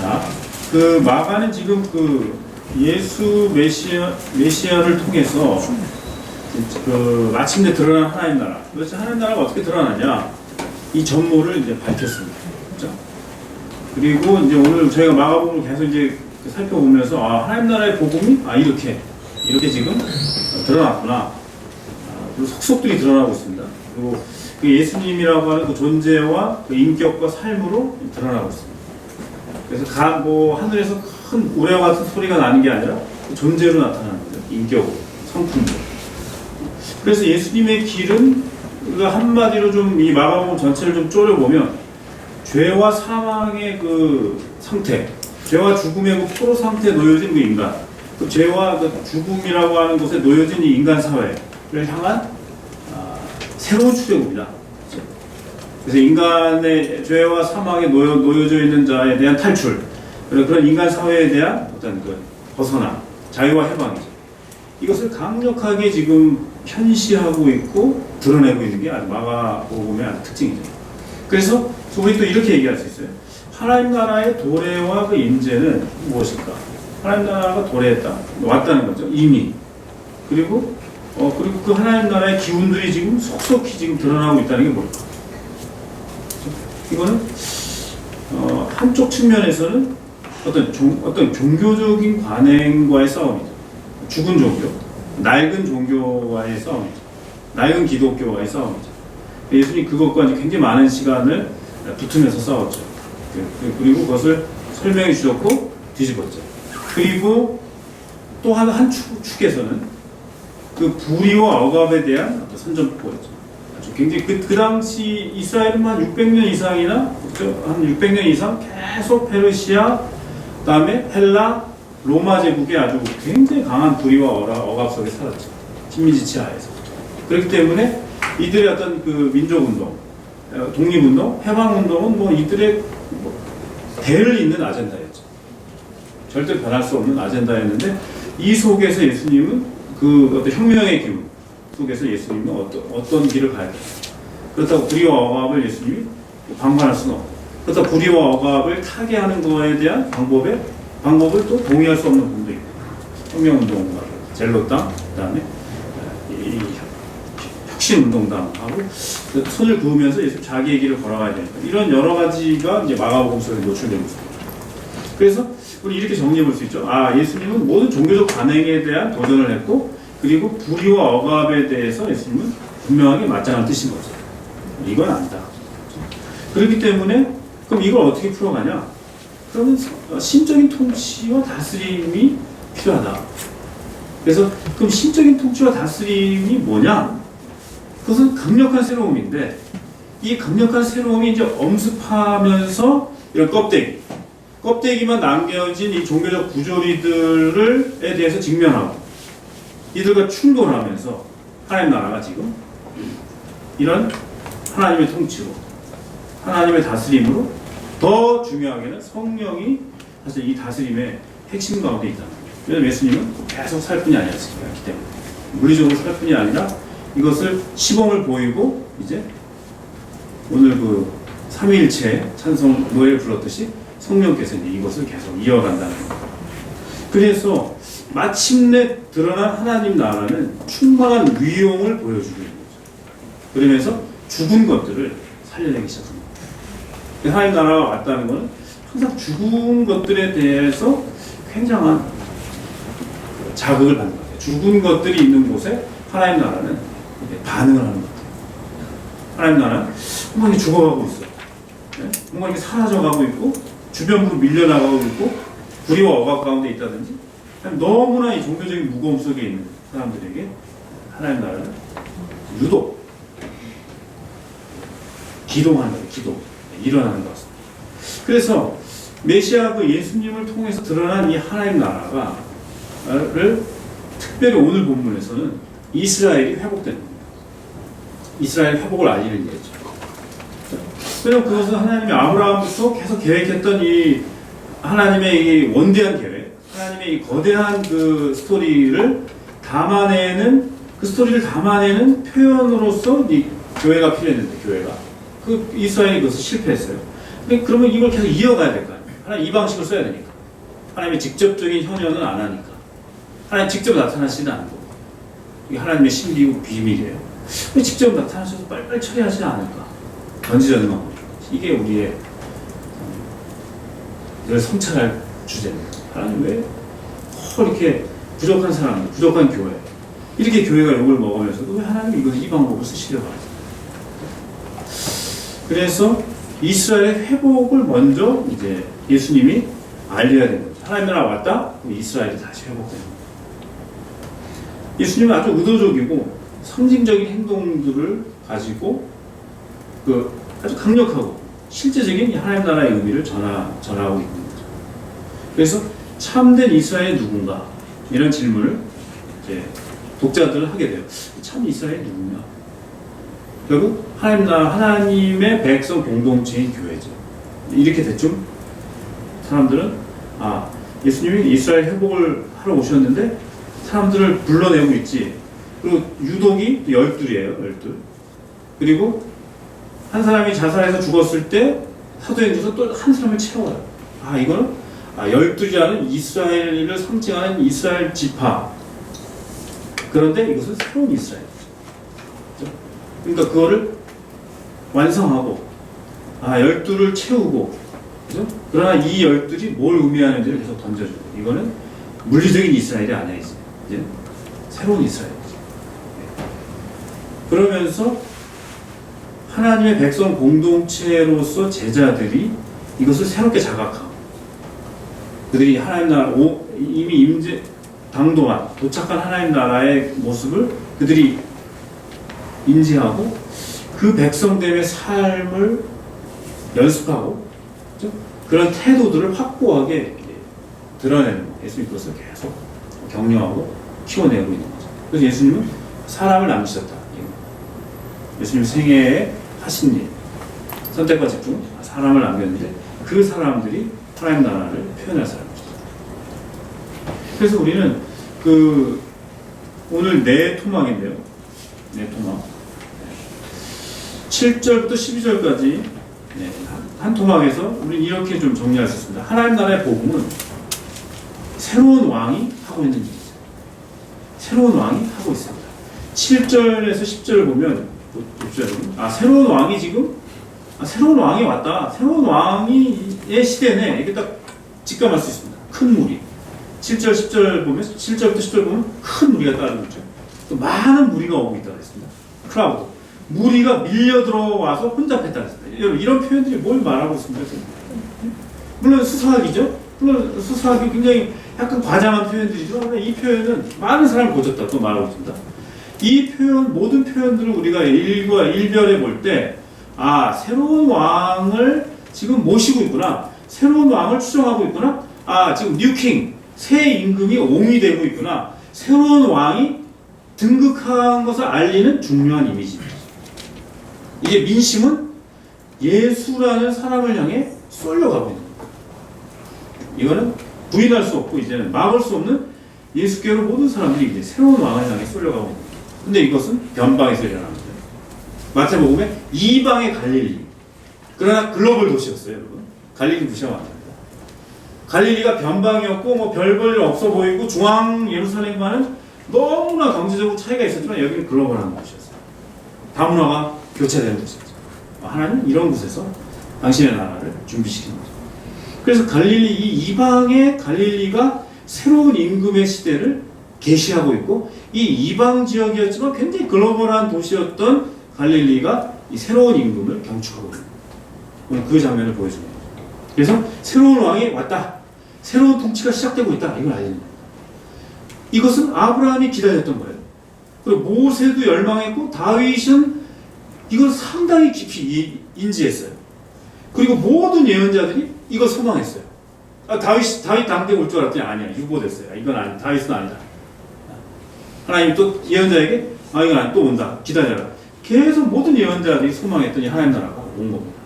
자, 그 마가는 지금 그 예수 메시아를 통해서 그 마침내 드러난 하나님 나라. 그래서 하나님 나라가 어떻게 드러나냐? 이 전모를 이제 밝혔습니다. 그렇죠? 그리고 이제 오늘 저희가 마가복음을 계속 이제 살펴보면서 하나님 나라의 복음이 이렇게 지금 드러났구나. 그리고 속속들이 드러나고 있습니다. 그리고 그 예수님이라고 하는 그 존재와 그 인격과 삶으로 드러나고 있습니다. 그래서 뭐 하늘에서 큰 우레와 같은 소리가 나는 게 아니라 그 존재로 나타나는 거죠. 인격으로, 성품으로. 그래서 예수님의 길은 한마디로 좀 이 마가복음 전체를 좀 쪼려보면 죄와 사망의 그 상태, 죄와 죽음의 그 포로 상태에 놓여진 그 인간, 그 죄와 그 죽음이라고 하는 곳에 놓여진 이 인간 사회를 향한 새로운 출애굽이다. 그래서 인간의 죄와 사망에 놓여져 있는 자에 대한 탈출, 그런 인간 사회에 대한 어떤 그 벗어남, 자유와 해방이죠. 이것을 강력하게 지금 현시하고 있고 드러내고 있는 게 아주 마가복음의 아주 특징이죠. 그래서 우리 또 이렇게 얘기할 수 있어요. 하나님 나라의 도래와 그 임재는 무엇일까? 하나님 나라가 도래했다, 왔다는 거죠. 이미. 그리고 그 하나님 나라의 기운들이 지금 속속히 지금 드러나고 있다는 게 뭘까? 이거는 한쪽 측면에서는 어떤 종교적인 관행과의 싸움이죠. 죽은 종교, 낡은 종교와의 싸움이죠. 낡은 기독교와의 싸움이죠. 예수님 그것과 굉장히 많은 시간을 붙으면서 싸웠죠. 그리고 그것을 설명해 주셨고 뒤집었죠. 그리고 또 한 축에서는 그 불의와 억압에 대한 선전포고였죠. 굉장히 그 당시 이스라엘은 한 600년 이상이나 한 600년 이상 계속 페르시아, 그다음에 헬라, 로마 제국의 아주 굉장히 강한 불의와 억압 속에 살았죠. 식민지 치하에서. 그렇기 때문에 이들의 어떤 그 민족운동, 독립운동, 해방운동은 뭐 이들의 대를 잇는 아젠다였죠. 절대 변할 수 없는 아젠다였는데 이 속에서 예수님은 그 어떤 혁명의 기운 속에서 예수님은 어떤 길을 가야 돼요. 그렇다고 불의와 억압을 예수님이 방관할 수는 없고, 그렇다고 불의와 억압을 타개하는 거에 대한 방법을 또 동의할 수 없는 부분도 있고, 혁명운동가, 젤로당, 그 다음에 혁신운동당하고 손을 그으면서 예수 자기의 길을 걸어가야 되니까 이런 여러 가지가 이제 마가복음 속에 노출되고 있습니다. 그래서 우리 이렇게 정리해 볼 수 있죠. 예수님은 모든 종교적 관행에 대한 도전을 했고, 그리고 불의와 억압에 대해서 예수님은 분명하게 맞장을 뜨신 거죠. 이건 아니다. 그렇기 때문에 그럼 이걸 어떻게 풀어가냐? 그러면 신적인 통치와 다스림이 필요하다. 그래서 그럼 신적인 통치와 다스림이 뭐냐? 그것은 강력한 새로움인데 이 강력한 새로움이 이제 엄습하면서 이런 껍데기만 남겨진 이 종교적 부조리들에 대해서 직면하고 이들과 충돌하면서 하나님 나라가 지금 이런 하나님의 통치로, 하나님의 다스림으로, 더 중요하게는 성령이 사실 이 다스림의 핵심 가운데 있다는 거예요. 왜냐하면 예수님은 계속 살 뿐이 아니었습니다. 그렇기 때문에 물리적으로 살 뿐이 아니라 이것을 시범을 보이고 이제 오늘 그 삼위일체 찬송 노래를 불렀듯이 성령께서 이제 이것을 계속 이어간다는 거예요. 그래서 마침내 드러난 하나님 나라는 충만한 위용을 보여주고 있는 거죠. 그러면서 죽은 것들을 살려내기 시작합니다. 하나님 나라가 왔다는 것은 항상 죽은 것들에 대해서 굉장한 자극을 받는 것 같아요. 죽은 것들이 있는 곳에 하나님 나라는 반응을 하는 것 같아요. 하나님 나라는 뭔가 이렇게 죽어가고 있어요. 뭔가 이렇게 사라져가고 있고 주변으로 밀려나가고 있고 불의와 억압 가운데 있다든지 너무나 이 종교적인 무거움 속에 있는 사람들에게 하나님 나라는 유독 기동하는 거예요. 일어나는 것 같습니다. 그래서 메시아 그 예수님을 통해서 드러난 이 하나님 나라를 특별히 오늘 본문에서는 이스라엘이 회복된 겁니다. 이스라엘 회복을 알리는 얘기죠. 왜냐하면 그것은 하나님이 아브라함부터 계속 계획했던 이 하나님의 이 원대한 계획, 하나님의 이 거대한 그 스토리를 담아내는 표현으로서 이 교회가 필요했는데, 교회가 그 이스라엘이 그것을 실패했어요. 근데 그러면 이걸 계속 이어가야 될 거 아니에요. 하나님 이 방식을 써야 되니까. 하나님의 직접적인 현현은 안 하니까. 하나님 직접 나타나시지는 않고. 이게 하나님의 신비고 비밀이에요. 왜 직접 나타나셔서 빨리빨리 처리하지 않을까? 전지전능한 거죠. 이게 우리의 늘 성찰할 주제입니다. 하나님 왜 이렇게 부족한 사람들, 부족한 교회, 이렇게 교회가 욕을 먹으면서도 왜 하나님 이 방법을 쓰시려고 하죠? 그래서 이스라엘의 회복을 먼저 이제 예수님이 알려야 되는 거죠. 하나님 나라 왔다? 이스라엘이 다시 회복되는 거죠. 예수님은 아주 의도적이고 상징적인 행동들을 가지고 아주 강력하고 실제적인 하나님 나라의 의미를 전하고 있는 거죠. 그래서 참된 이스라엘이 누군가? 이런 질문을 이제 독자들은 하게 돼요. 참 이스라엘이 누구냐? 결국 하나님의 백성 공동체인 교회죠. 이렇게 대충 사람들은 예수님이 이스라엘 회복을 하러 오셨는데 사람들을 불러내고 있지. 그리고 유독이 12이에요. 12. 그리고 한 사람이 자살해서 죽었을 때 사도행전에서 또 한 사람을 채워요. 이거는 12라는 이스라엘을 상징하는 이스라엘 지파. 그런데 이것은 새로운 이스라엘이죠. 그러니까 그거를 완성하고 12를 채우고, 그죠? 그러나 이 12이 뭘 의미하는지를 계속 던져줘요. 이거는 물리적인 이스라엘이 아니야. 이제 새로운 이스라엘이죠. 그러면서 하나님의 백성 공동체로서 제자들이 이것을 새롭게 자각하고, 그들이 하나님 나라 이미 당도한 도착한 하나님 나라의 모습을 그들이 인지하고 그 백성됨의 삶을 연습하고, 그렇죠? 그런 태도들을 확고하게 드러내는 거예요. 예수님이 그것을 계속 격려하고 키워내고 있는 거죠. 그래서 예수님은 사람을 남기셨다. 예수님 생애에 하신 일, 선택과 집중, 사람을 남겼는데 그 사람들이 하나님 나라를 표현할 사람입니다. 그래서 우리는 오늘 네 토막인데요. 네 토막. 7절부터 12절까지 한 토막에서 우리는 이렇게 좀 정리할 수 있습니다. 하나님 나라의 복음은 새로운 왕이 하고 있는 일이죠. 새로운 왕이 하고 있습니다. 7절에서 10절을 보면 새로운 왕이 새로운 왕이 왔다. 새로운 왕의 시대네. 이렇게 딱 직감할 수 있습니다. 큰 무리. 7절, 10절 보면, 7절부터 10절 보면 큰 무리가 따르고 있죠. 또 많은 무리가 오고 있다고 했습니다. 크라우드. 무리가 밀려 들어와서 혼잡했다고 했습니다. 여러분, 이런 표현들이 뭘 말하고 있습니까? 물론 수사학이죠. 물론 수사학이 굉장히 약간 과장한 표현들이죠. 그러나 이 표현은 많은 사람을 고쳤다 또 말하고 있습니다. 이 표현, 모든 표현들을 우리가 일별해 볼 때, 새로운 왕을 지금 모시고 있구나. 새로운 왕을 추정하고 있구나. 지금 뉴킹, 새 임금이 옹이되고 있구나. 새로운 왕이 등극한 것을 알리는 중요한 이미지입니다. 이게 민심은 예수라는 사람을 향해 쏠려가고 있는 거예요. 이거는 부인할 수 없고 이제는 막을 수 없는 예수께로 모든 사람들이 이제 새로운 왕을 향해 쏠려가고 있는 거예요. 근데 이것은 변방에서 일어납니다. 마태복음에 이방의 갈릴리. 그러나 글로벌 도시였어요, 여러분. 갈릴리 무시하면 안 됩니다. 갈릴리가 변방이었고 별 볼 일 없어 보이고 중앙 예루살렘과는 너무나 경제적으로 차이가 있었지만 여기는 글로벌한 곳이었어요. 다문화가 교차되는 곳이었죠. 하나님은 이런 곳에서 당신의 나라를 준비시킨 거죠. 그래서 갈릴리, 이 이방의 갈릴리가 새로운 임금의 시대를 계시하고 있고, 이 이방 지역이었지만 굉장히 글로벌한 도시였던 갈릴리가 이 새로운 임금을 경축하고 있는 그 장면을 보여주는 거죠. 그래서 새로운 왕이 왔다. 새로운 통치가 시작되고 있다. 이걸 알리는 거예요. 이것은 아브라함이 기다렸던 거예요. 그리고 모세도 열망했고 다윗은 이걸 상당히 깊이 인지했어요. 그리고 모든 예언자들이 이걸 소망했어요. 다윗 당대 올 줄 알았더니 아니야. 유보됐어요. 이건 아니, 다윗은 아니다. 하나님이 또 예언자에게 이건 또 온다. 기다려라. 계속 모든 예언자들이 소망했더니 하나님 나라가 온 겁니다.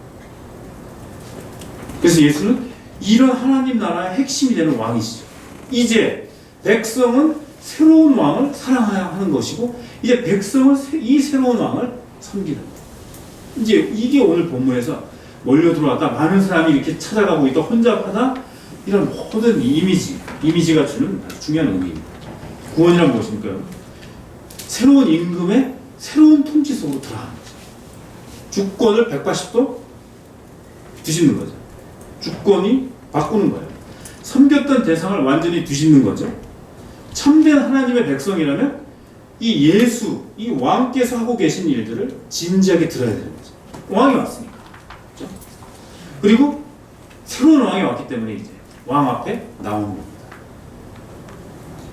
그래서 예수는 이런 하나님 나라의 핵심이 되는 왕이시죠. 이제 백성은 새로운 왕을 사랑해야 하는 것이고, 이제 백성은 이 새로운 왕을 섬기는 거예요. 이제 이게 오늘 본문에서 몰려 들어왔다. 많은 사람이 이렇게 찾아가고 있다. 혼잡하다. 이런 모든 이미지가 주는 아주 중요한 의미입니다. 구원이란 무엇입니까? 새로운 임금의 새로운 통치 속으로 들어가는 거죠. 주권을 180도 뒤집는 거죠. 주권이 바꾸는 거예요. 섬겼던 대상을 완전히 뒤집는 거죠. 참된 하나님의 백성이라면 이 예수, 이 왕께서 하고 계신 일들을 진지하게 들어야 되는 거죠. 왕이 왔으니까. 그렇죠? 그리고 새로운 왕이 왔기 때문에 이제 왕 앞에 나오는 겁니다.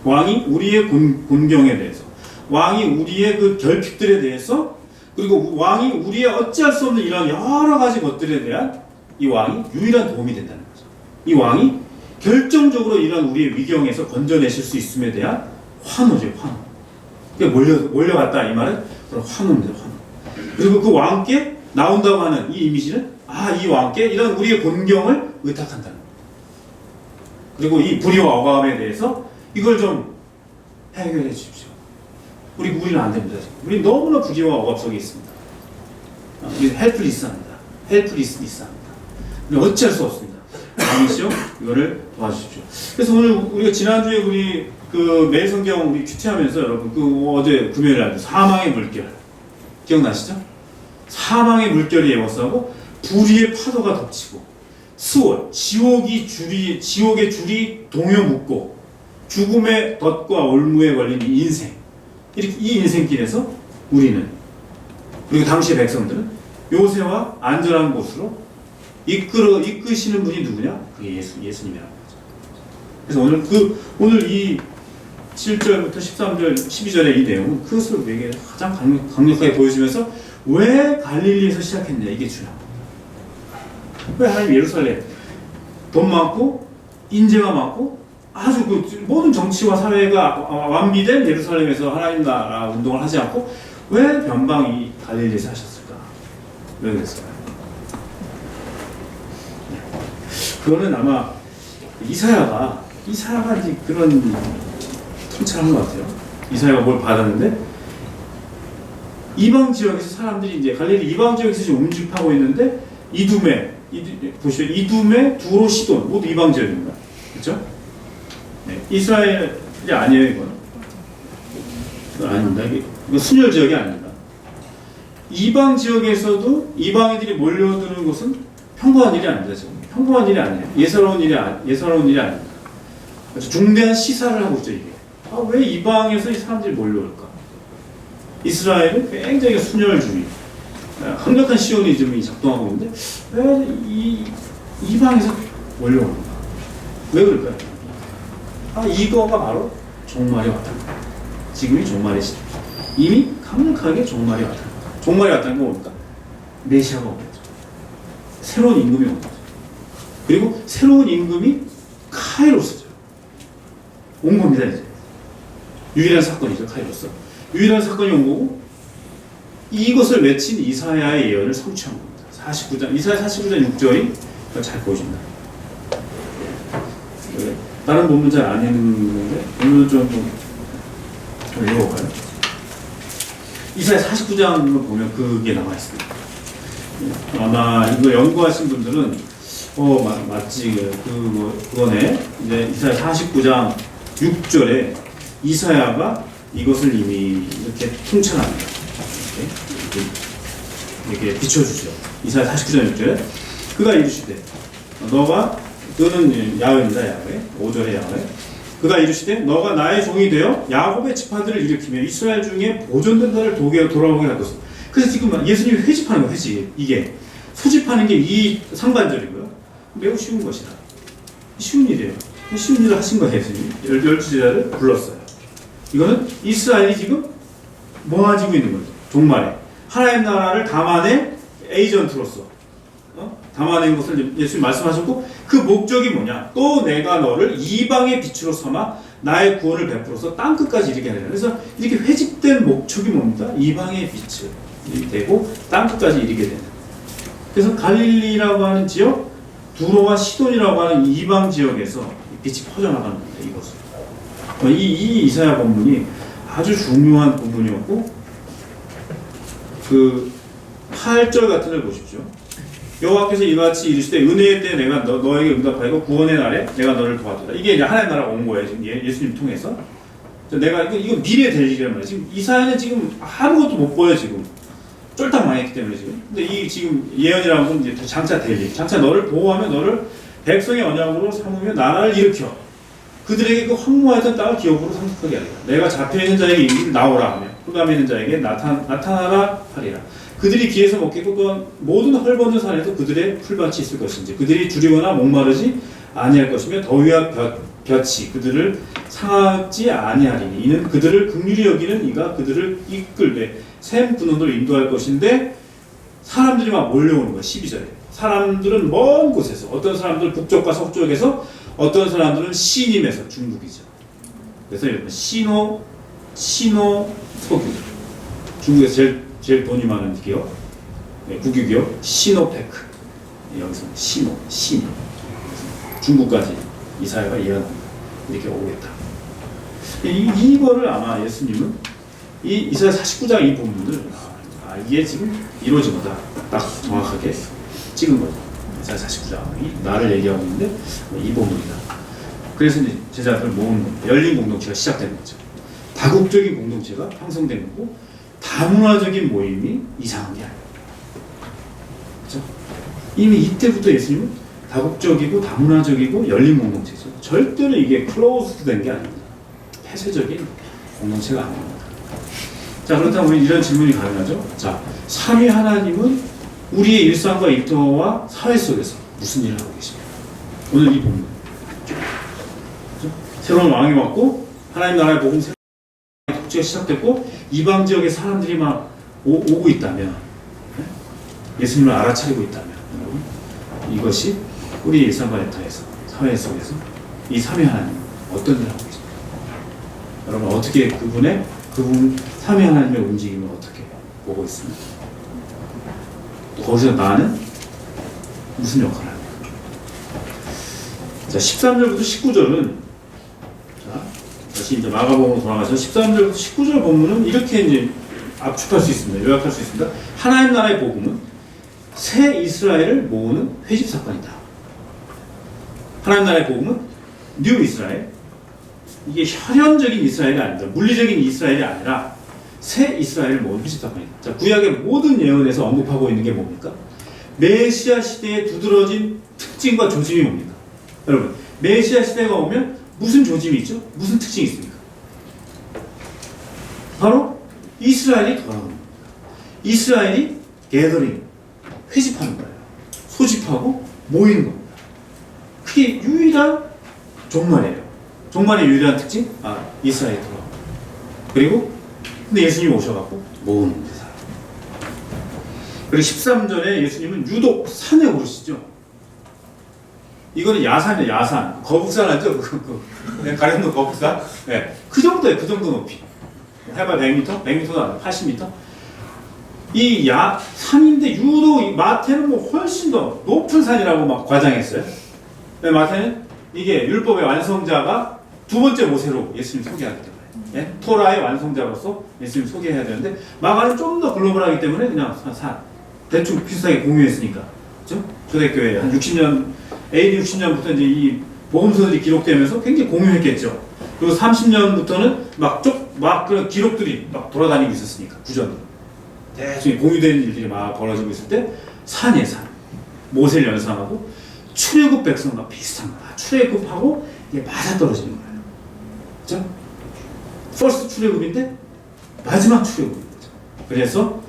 왕이 우리의 곤경에 대해서, 왕이 우리의 그 결핍들에 대해서, 그리고 왕이 우리의 어찌할 수 없는 이런 여러 가지 것들에 대한 이 왕이 유일한 도움이 된다는 거죠. 이 왕이 결정적으로 이런 우리의 위경에서 건져내실 수 있음에 대한 환호죠, 환호. 몰려갔다 이 말은 그런 환호입니다, 환호. 그리고 그 왕께 나온다고 하는 이 이미지는 이 왕께 이런 우리의 곤경을 의탁한다는 거예요. 그리고 이 불의와 억압에 대해서 이걸 좀 해결해 주십시오. 우리는 안 됩니다. 우리 너무나 불의와 억압 속에 있습니다. 우리 헬플리스합니다. 헬플리스합니다. 우리 어찌할 수 없습니다. 아니시죠? 이거를 도와주십시오. 그래서 오늘 우리가 지난주에 우리 그 매일 성경 우리 큐티하면서 여러분 그 어제 금요일 날도 사망의 물결 기억나시죠? 사망의 물결이 에워싸고 불의의 파도가 덮치고 스월 지옥의 줄이 동요 묶고 죽음의 덫과 올무에 걸린 이 인생 이렇게 이 인생길에서 우리는 그리고 당시의 백성들은 요새와 안전한 곳으로 이끄시는 분이 누구냐? 그게 예수님이라는 거죠. 그래서 오늘 이 7절부터 13절, 12절의 이 내용은 그것을 우리에게 가장 강력하게 보여주면서 왜 갈릴리에서 시작했냐 이게 중요한 겁니다. 왜 하나님 예루살렘 돈 많고 인재가 많고 아주 그 모든 정치와 사회가 완비된 예루살렘에서 하나님 나라 운동을 하지 않고 왜 변방이 갈릴리에서 하셨을까? 왜 그랬을까요? 그거는 아마 이사야가 이제 그런 통찰을 한 것 같아요. 이사야가 뭘 받았는데 이방 지역에서 사람들이 이제 갈릴리 이방 지역에서 지금 움직하고 있는데 보시죠. 이두메, 두로, 시돈 모두 이방 지역입니다. 그렇죠? 네. 이스라엘이 아니에요, 이건. 이건 아닙니다. 이거 순혈 지역이 아닙니다. 이방 지역에서도 이방인들이 몰려드는 것은 평범한 일이 아닙니다. 지금. 평범한 일이 아니에요. 예사로운 일이 아닙니다. 중대한 시사를 하고 있죠, 이게. 왜 이방에서 이 사람들이 몰려올까? 이스라엘은 굉장히 순혈주의, 강력한 시오니즘이 작동하고 있는데 왜 이방에서 몰려오는가? 왜 그럴까요? 이거가 바로 종말이 왔다는 거예요. 지금이 종말의 시대. 이미 강력하게 종말이 왔다는 거예요. 종말이 왔다는 건 뭡니까? 메시아가 온 거죠. 새로운 임금이 온 거죠. 그리고 새로운 임금이 카이로스죠. 온 겁니다, 이제. 유일한 사건이죠, 카이로스. 유일한 사건이 온 거고, 이것을 외친 이사야의 예언을 성취한 겁니다. 이사야 49장 6절이 잘 보여준다. 다른 본문 잘 안 읽는데, 오늘 좀 읽어볼까요? 이사야 49장을 보면 그게 나와 있습니다. 아마 이거 연구하신 분들은, 맞지. 그거네. 이제 이사야 49장 6절에 이사야가 이것을 이미 이렇게 통찰합니다. 이렇게 비춰주죠. 이사야 49장 6절에 그가 이르시되 그는 야훼입니다. 야훼 5절에 야훼 그가 이르시되 너가 나의 종이 되어 야곱의 지파들을 일으키며 이스라엘 중에 보존된 자를 돌아오게 할 것을. 그래서 지금 예수님이 회집하는 거예요. 회집. 이게 소집하는 게 이 상반절이고요. 매우 쉬운 것이다. 쉬운 일이에요. 쉬운 일을 하신 거예요. 예수님이 열두 제자를 불렀어요. 이거는 이스라엘이 지금 모아지고 있는 거죠. 종말에 하나님 나라를 담아낸 에이전트로서 담아낸 것을 예수님이 말씀하셨고, 그 목적이 뭐냐? 또 내가 너를 이방의 빛으로 삼아 나의 구원을 베풀어서 땅끝까지 이르게 하리라. 그래서 이렇게 회집된 목적이 뭡니까? 이방의 빛이 되고 땅끝까지 이르게 되는. 그래서 갈릴리라고 하는 지역, 두로와 시돈이라고 하는 이방 지역에서 빛이 퍼져나가는 겁니다. 이것을. 이 이사야 본문이 아주 중요한 부분이었고, 그 8절 같은 걸 보십시오. 여호와께서 이같이 이르시되 은혜의 때 내가 너에게 응답하고 구원의 날에 내가 너를 도와주라. 이게 이제 하나님 나라가 온 거예요. 지금 예수님 통해서. 내가 이거 미래 될 일이란 말이에요. 지금 이사야는 지금 아무것도 못 보여 지금. 쫄딱 망했기 때문에 지금. 근데 이 지금 예언이라는 건 이제 장차 될 일. 장차 너를 보호하며 너를 백성의 언약으로 삼으며 나라를 일으켜 그들에게 그 황무하였던 땅을 기업으로 상속하게 하리라. 내가 잡혀있는 자에게 이르기를 나오라 하며 흑암에 있는 자에게 나타나라 하리라. 그들이 길에서 먹겠고 또한 모든 헐벗는 산에도 그들의 풀밭이 있을 것인지 그들이 두리거나 목마르지 아니할 것이며 더위와 볕이 그들을 상하지 아니하리니 이는 그들을 긍휼히 여기는 이가 그들을 이끌되 샘 분원으로 인도할 것인데 사람들이 막 몰려오는 거야. 12절에 사람들은 먼 곳에서 어떤 사람들은 북쪽과 서쪽에서 어떤 사람들은 시님에서 중국이죠. 그래서 여러분 시노 석유 중국에서 제일 돈이 많은 기업 국유기업 시노페크 여기서 시노 중국까지 이사야가 예언합니다. 이렇게 오겠다. 이거를 아마 예수님은 이 이사야 49장 이 부분을 이게 지금 이루어진 거다. 딱 정확하게 찍은 거죠. 이사야 49장이 나를 얘기하고 있는데 이 부분이다. 그래서 이제 제자들 모은 열린 공동체가 시작된 거죠. 다국적인 공동체가 형성된 거고 다문화적인 모임이 이상한 게 아니에요. 그렇죠? 이미 이때부터 예수님은 다국적이고 다문화적이고 열린 공동체죠. 절대로 이게 클로즈드 된 게 아닙니다. 폐쇄적인 공동체가 아닙니다. 자, 그렇다면 우리 이런 질문이 가능하죠. 자, 삼위 하나님은 우리의 일상과 일터와 사회 속에서 무슨 일을 하고 계십니까? 오늘 이 본문. 그렇죠? 새로운 왕이 왔고 하나님 나라의 복음 새로운 통치가 시작됐고 이방 지역의 사람들이 막 오고 있다면 예수님을 알아차리고 있다면 여러분 이것이 우리 일상과 일터에서 사회 속에서 이 삼위 하나님 어떤 일을 하고 계십니까? 여러분 어떻게 그분 삼위 하나님의 움직임을 어떻게 보고 있습니까? 거기서 나는 무슨 역할을 합니까? 자, 13절부터 19절은 자, 다시 이제 마가복음으로 돌아가서 13절부터 19절 본문은 이렇게 이제 압축할 수 있습니다. 요약할 수 있습니다. 하나님 나라의 복음은 새 이스라엘을 모으는 회집 사건이다. 하나님 나라의 복음은 뉴 이스라엘, 이게 혈연적인 이스라엘이 아니다. 물리적인 이스라엘이 아니라 새 이스라엘을 모은 회집 사건이다. 자, 구약의 모든 예언에서 언급하고 있는 게 뭡니까? 메시아 시대에 두드러진 특징과 조짐이 뭡니까? 여러분, 메시아 시대가 오면 무슨 조짐이 있죠? 무슨 특징이 있습니까? 바로 이스라엘이 돌아오는 겁니다. 이스라엘이 게더링, 회집하는 거예요. 소집하고 모이는 겁니다. 그게 유일한 종말이에요. 종말의 유일한 특징? 이스라엘이 돌아옵니다. 그리고 근데 예수님이 오셔갖고 모으는 데서. 그리고 13절에 예수님은 유독 산에 오르시죠. 이거는 야산이에요. 야산. 거북산 알죠? 가령도 거북산. 네. 그 정도예요. 그 정도 높이. 해발 100m? 100m도 아니고 80m? 이 산인데 유독 마태는 뭐 훨씬 더 높은 산이라고 막 과장했어요. 마태는 이게 율법의 완성자가 두 번째 모세로 예수님 소개하기 때문에 예? 토라의 완성자로서 예수님 소개해야 되는데 마가는 좀 더 글로벌하기 때문에 그냥 산 대충 비슷하게 공유했으니까 그렇죠? 초대교회 한 60년 AD 60년부터 이제 이 복음서들이 기록되면서 굉장히 공유했겠죠. 그리고 30년부터는 막 그런 기록들이 막 돌아다니고 있었으니까 구전으로 대충 공유되는 일들이 막 벌어지고 있을 때 산이에요. 산 모세를 연상하고 출애굽 백성과 비슷한 거야. 출애굽하고 이게 맞아떨어지는 거예요. 그렇죠? 퍼스트 출애굽인데 마지막 출애굽인 거죠. 그래서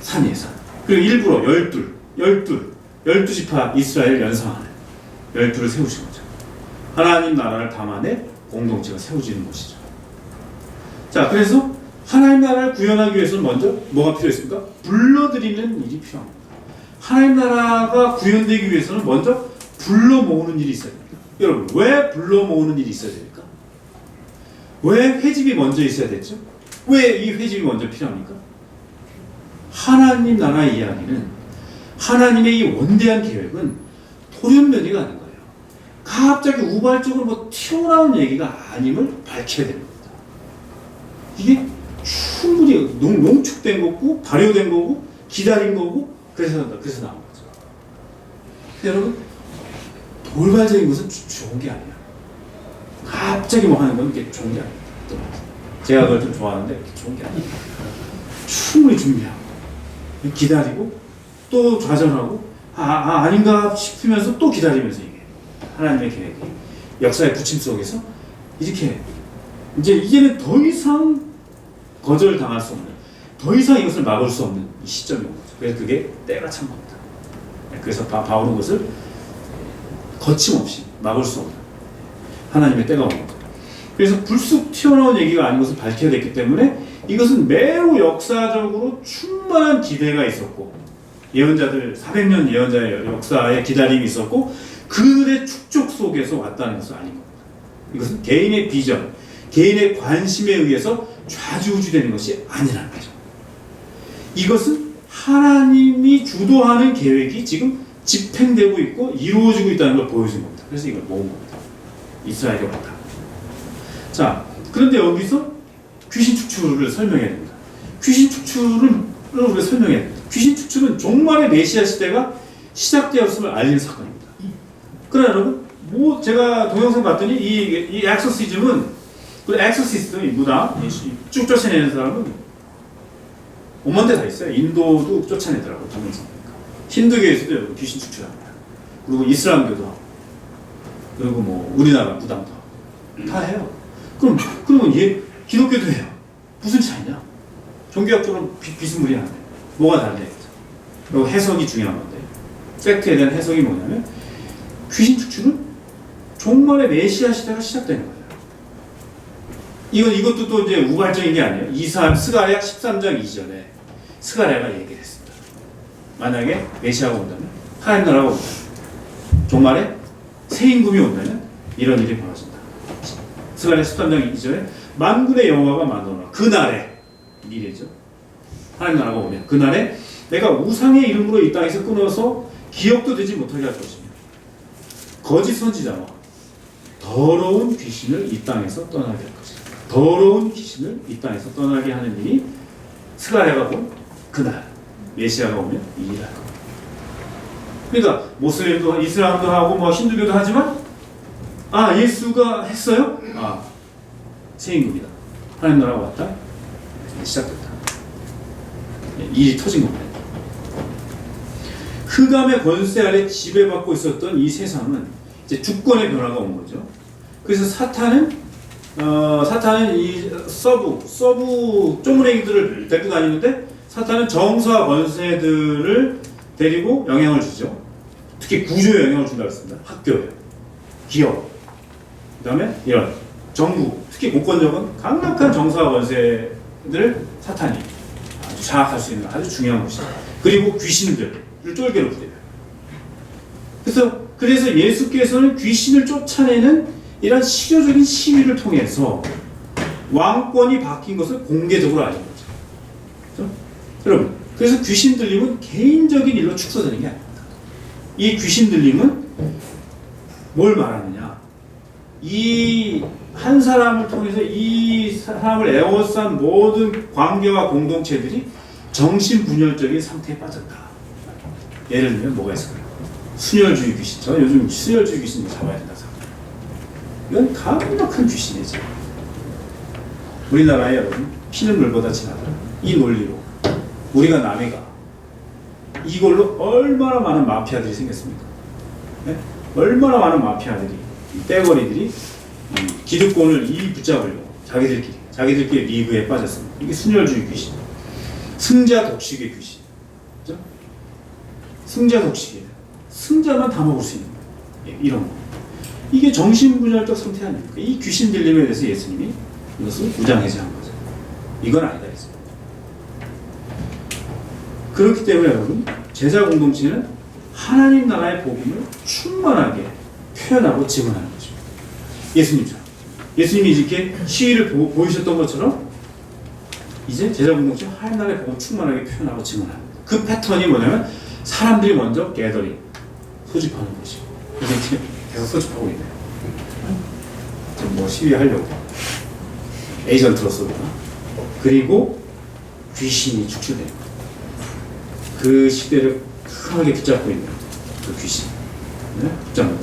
산이에요. 산. 그리고 일부러 12지파 이스라엘 연상하는 12를 세우신 거죠. 하나님 나라를 담아내 공동체가 세워지는 것이죠. 자, 그래서 하나님 나라를 구현하기 위해서는 먼저 뭐가 필요했습니까? 불러들이는 일이 필요합니다. 하나님 나라가 구현되기 위해서는 먼저 불러 모으는 일이 있어야 됩니다. 여러분, 왜 불러 모으는 일이 있어야 됩니까? 왜 회집이 먼저 있어야 됐죠? 왜 이 회집이 먼저 필요합니까? 하나님 나라의 이야기는 하나님의 이 원대한 계획은 돌연변이가 아닌 거예요. 갑자기 우발적으로 뭐 튀어나온 얘기가 아님을 밝혀야 되는 겁니다. 이게 충분히 농축된 거고 발효된 거고 기다린 거고 그래서 나온 거죠. 근데 여러분, 돌발적인 것은 좋은 게 아니야. 갑자기 뭐 하는 건 이게 좋은 게 아니야. 제가 그걸 좀 좋아하는데 좋은 게 아니야. 충분히 준비하고 기다리고 또 좌절하고 아닌가 싶으면서 또 기다리면서 이게 하나님의 계획이 역사의 부침 속에서 이렇게 이제 이제는 더 이상 거절당할 수 없는, 더 이상 이것을 막을 수 없는 이 시점이 온 거죠. 그래서 그게 때가 찬 겁니다. 그래서 바울은 그것을 거침없이 막을 수 없는 하나님의 때가 온 겁니다. 그래서 불쑥 튀어나온 얘기가 아닌 것을 밝혀야 됐기 때문에 이것은 매우 역사적으로 충만한 기대가 있었고, 예언자들 400년 예언자의 역사에 기다림이 있었고, 그들의 축적 속에서 왔다는 것은 아닌 겁니다. 이것은 개인의 비전, 개인의 관심에 의해서 좌지우지되는 것이 아니라는 거죠. 이것은 하나님이 주도하는 계획이 지금 집행되고 있고 이루어지고 있다는 걸 보여준 겁니다. 그래서 이걸 모은 겁니다. 이스라엘이 왔다. 자, 그런데 여기서 귀신 축출을 설명해야 됩니다. 귀신 축출을 우리가 설명해야 됩니다. 귀신 축출은 종말의 메시아 시대가 시작되었음을 알리는 사건입니다. 그러나 여러분, 뭐 제가 동영상 봤더니 이 엑소시즘은, 그 엑소시스트, 이 무당 쭉 쫓아내는 사람은 오만 데 다 있어요. 인도도 쫓아내더라고요. 동영상 보니까. 힌두교에서도 여러분 귀신 축출합니다. 그리고 이슬람교도 하고, 그리고 뭐 우리나라 무당도 하고 다 해요. 그러면 얘 기독교도 해요. 무슨 차이냐? 종교학적으로 비스무리한데 뭐가 다르냐? 그리고 해석이 중요한 건데, 팩트에 대한 해석이 뭐냐면 귀신 축출은 종말의 메시아 시대가 시작되는 거예요. 이것도 또 이제 우발적인 게 아니에요. 스가랴 13장 이전에 스가랴가 얘기를 했습니다. 만약에 메시아가 온다면, 하나님 나라가 온다면, 종말에 새 임금이 온다면 이런 일이 벌어진다. 스가랴 13장 이전에 만군의 여호와가 만들어라. 그날에, 미래죠. 하나님 나라가 오면 그날에 내가 우상의 이름으로 이 땅에서 끊어서 기억도 되지 못하게 할 것이며, 거짓 선지자와 더러운 귀신을 이 땅에서 떠나게 할 것이다. 더러운 귀신을 이 땅에서 떠나게 하는 일이 스가랴가 본 그날 메시아가 오면 이 일을 할 겁니다. 그러니까 모슬림도 이슬람도 하고 뭐 힌두교도 하지만, 예수가 했어요? 새 임금이다. 하나님 나라가 왔다. 시작됐다. 일이 터진 겁니다. 흑암의 권세 아래 지배받고 있었던 이 세상은 이제 주권의 변화가 온 거죠. 그래서 사탄은 이 서부 쪼무레기들을 데리고 다니는데, 사탄은 정사 권세들을 데리고 영향을 주죠. 특히 구조에 영향을 준다고 했습니다. 학교에, 기업, 그 다음에 이런 정부, 특히 공권력은 강력한 정사 권세들을 사탄이 아주 장악할 수 있는 아주 중요한 곳이다. 그리고 귀신들을 쫄개로 부려요. 그래서 예수께서는 귀신을 쫓아내는 이런 실효적인 시위를 통해서 왕권이 바뀐 것을 공개적으로 알린 거죠. 그렇죠? 여러분, 그래서 귀신 들림은 개인적인 일로 축소되는 게 아닙니다. 이 귀신 들림은 뭘 말하느냐? 이 한 사람을 통해서 이 사람을 에워싼 모든 관계와 공동체들이 정신분열적인 상태에 빠졌다. 예를 들면 뭐가 있을까요? 순혈주의 귀신. 저는 요즘 순혈주의 귀신 잡아야 된다 생각해요. 이건 강력한 귀신이죠. 우리나라에 여러분 피는 물보다 진하다. 이 논리로 우리가 남의 가 이걸로 얼마나 많은 마피아들이 생겼습니까? 네? 얼마나 많은 마피아들이, 떼거리들이 기득권을 붙잡으려고 자기들끼리 리그에 빠졌습니다. 이게 순혈주의 귀신, 승자 독식의 귀신, 그렇죠? 승자 독식이에요. 승자만 다 먹을 수 있는 거예요. 이런 거. 이게 정신분열적 상태 아닙니까? 이 귀신 들림에 대해서 예수님이 이것을 무장해제한 거죠. 이건 아니다 했습니다. 그렇기 때문에 여러분, 제자 공동체는 하나님 나라의 복음을 충만하게 표현하고 증언하는 것입니다. 예수님이 이렇게 시위를 보이셨던 것처럼 이제 제자 공동체 하나님 나라의 복음을 충만하게 표현하고 증언하는 거예요. 그 패턴이 뭐냐면 사람들이 먼저 게더링, 소집하는 것이고, 이제 계속 소집하고 있네요. 뭐 시위하려고 에이전트로서, 그리고 귀신이 축출되는 거예요. 그 시대를 강하게 붙잡고 있는 그 귀신. 네? 국장.